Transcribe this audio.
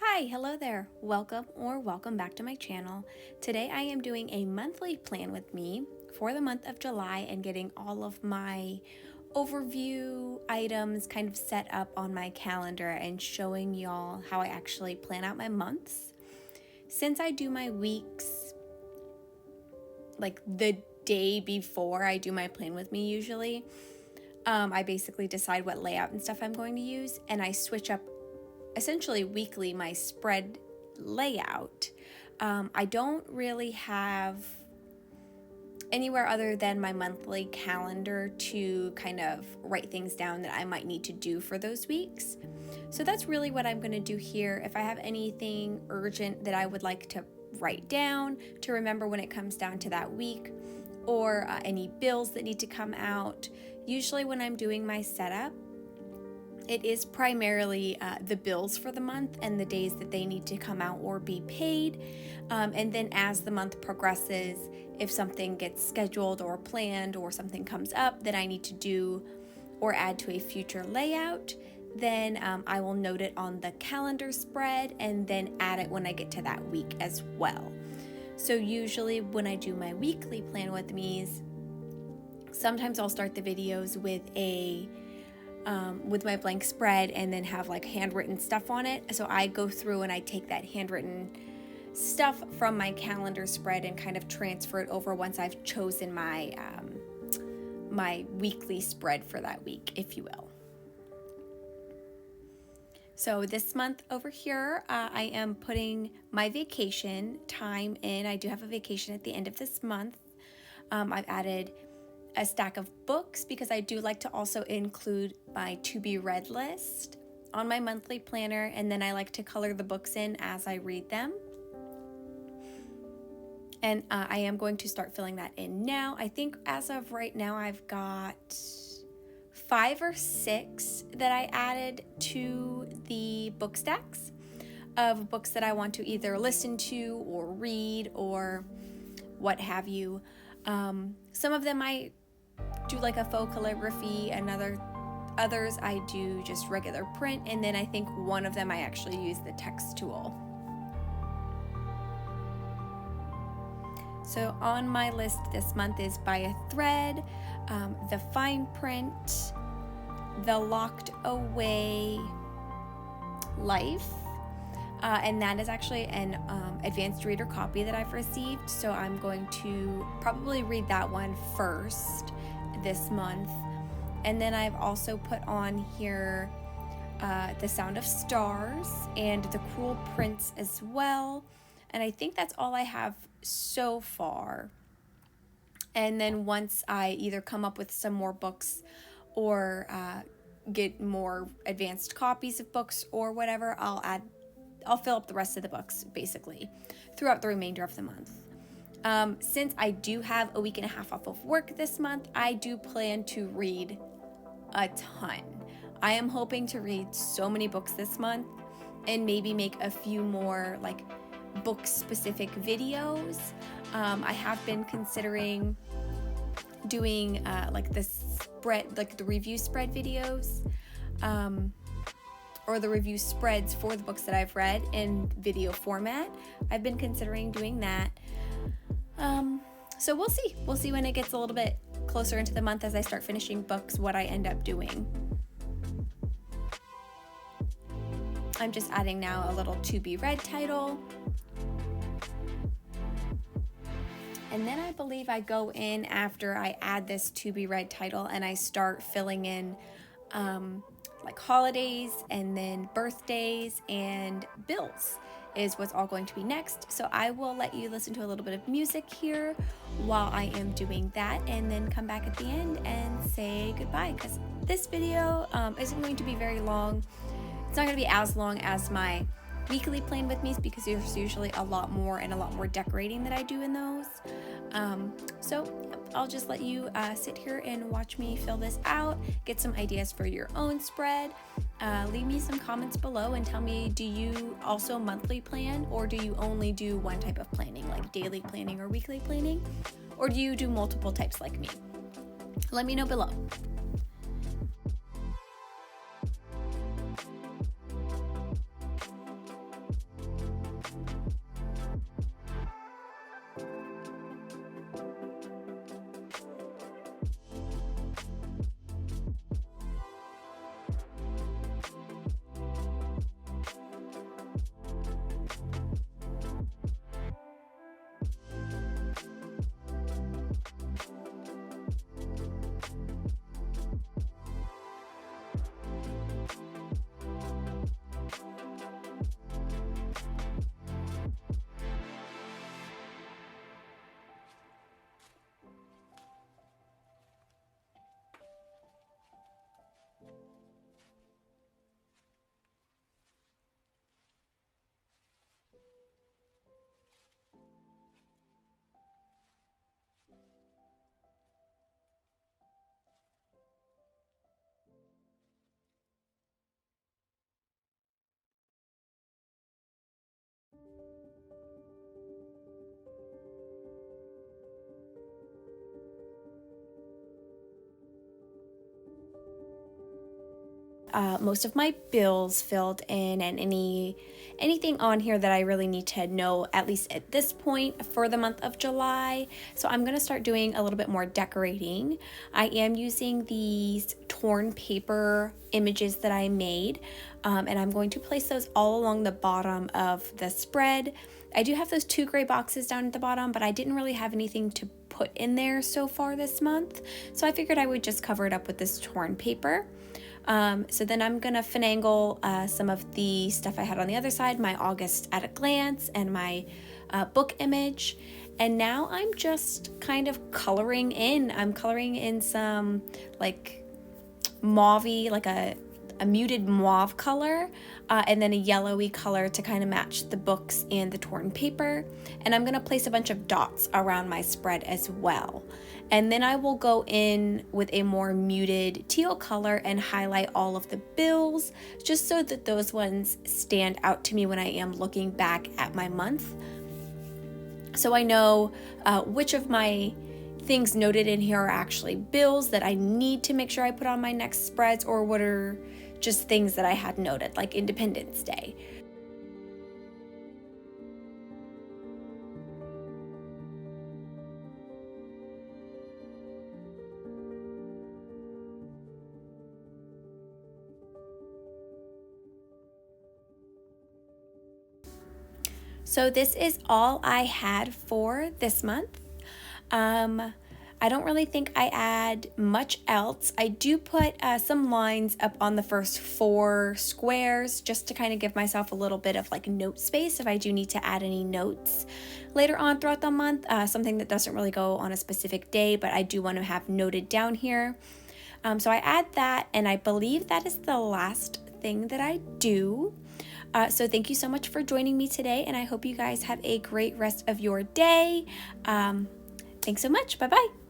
Hi, hello there. Welcome back to my channel. Today I am doing a monthly plan with me for the month of July and getting all of my overview items kind of set up on my calendar and showing y'all how I actually plan out my months. Since I do my weeks like the day before I do my plan with me usually, I basically decide what layout and stuff I'm going to use, and I switch up essentially weekly my spread layout. I don't really have anywhere other than my monthly calendar to kind of write things down that I might need to do for those weeks. So that's really what I'm going to do here. If I have anything urgent that I would like to write down to remember when it comes down to that week, or any bills that need to come out, usually when I'm doing my setup, it is primarily the bills for the month and the days that they need to come out or be paid. And then as the month progresses, if something gets scheduled or planned or something comes up that I need to do or add to a future layout, then I will note it on the calendar spread and then add it when I get to that week as well. So usually when I do my weekly plan with me's, sometimes I'll start the videos with my blank spread and then have like handwritten stuff on it. So I go through and I take that handwritten stuff from my calendar spread and kind of transfer it over once I've chosen my my weekly spread for that week, if you will. So this month over here, I am putting my vacation time in. I do have a vacation at the end of this month. I've added a stack of books because I do like to also include my to be read list on my monthly planner, and then I like to color the books in as I read them. And I am going to start filling that in now. I think as of right now I've got 5 or 6 that I added to the book stacks of books that I want to either listen to or read or what have you. Some of them I do like a faux calligraphy, and others I do just regular print, and then I think one of them I actually use the text tool. So on my list this month is By a Thread, The Fine Print, The Locked Away Life, and that is actually an advanced reader copy that I've received, so I'm going to probably read that one first this month. And then I've also put on here The Sound of Stars and The Cruel Prince as well, and I think that's all I have so far. And then once I either come up with some more books or get more advanced copies of books or whatever, I'll fill up the rest of the books basically throughout the remainder of the month. Since I do have a week and a half off of work this month, I do plan to read a ton. I am hoping to read so many books this month and maybe make a few more like book specific videos. I have been considering doing like the review spread videos, or the review spreads for the books that I've read in video format. I've been considering doing that. So we'll see. We'll see when it gets a little bit closer into the month as I start finishing books what I end up doing. I'm just adding now a little to be read title. And then I believe I go in after I add this to be read title and I start filling in like holidays and then birthdays and bills is what's all going to be next. So I will let you listen to a little bit of music here while I am doing that, and then come back at the end and say goodbye, because this video isn't going to be very long. It's not going to be as long as my weekly plan with me because there's usually a lot more decorating that I do in those. So I'll just let you sit here and watch me fill this out, get some ideas for your own spread. Leave me some comments below and tell me, do you also monthly plan, or do you only do one type of planning, like daily planning or weekly planning, or do you do multiple types like me? Let me know below. most of my bills filled in and anything on here that I really need to know, at least at this point, for the month of July. So I'm going to start doing a little bit more decorating. I am using these torn paper images that I made, and I'm going to place those all along the bottom of the spread. I do have those 2 gray boxes down at the bottom, but I didn't really have anything to put in there so far this month, so I figured I would just cover it up with this torn paper. So then I'm gonna finagle some of the stuff I had on the other side, my August at a glance and my book image. And now I'm just kind of coloring in. I'm coloring in some like mauve-y, like a muted mauve color, and then a yellowy color to kind of match the books and the torn paper. And I'm going to place a bunch of dots around my spread as well. And then I will go in with a more muted teal color and highlight all of the bills, just so that those ones stand out to me when I am looking back at my month. So I know which of my things noted in here are actually bills that I need to make sure I put on my next spreads, or what are just things that I had noted, like Independence Day. So this is all I had for this month. I don't really think I add much else. I do put some lines up on the first 4 squares just to kind of give myself a little bit of like note space if I do need to add any notes later on throughout the month, something that doesn't really go on a specific day, but I do want to have noted down here. So I add that, and I believe that is the last thing that I do. So thank you so much for joining me today, and I hope you guys have a great rest of your day. Thanks so much. Bye-bye.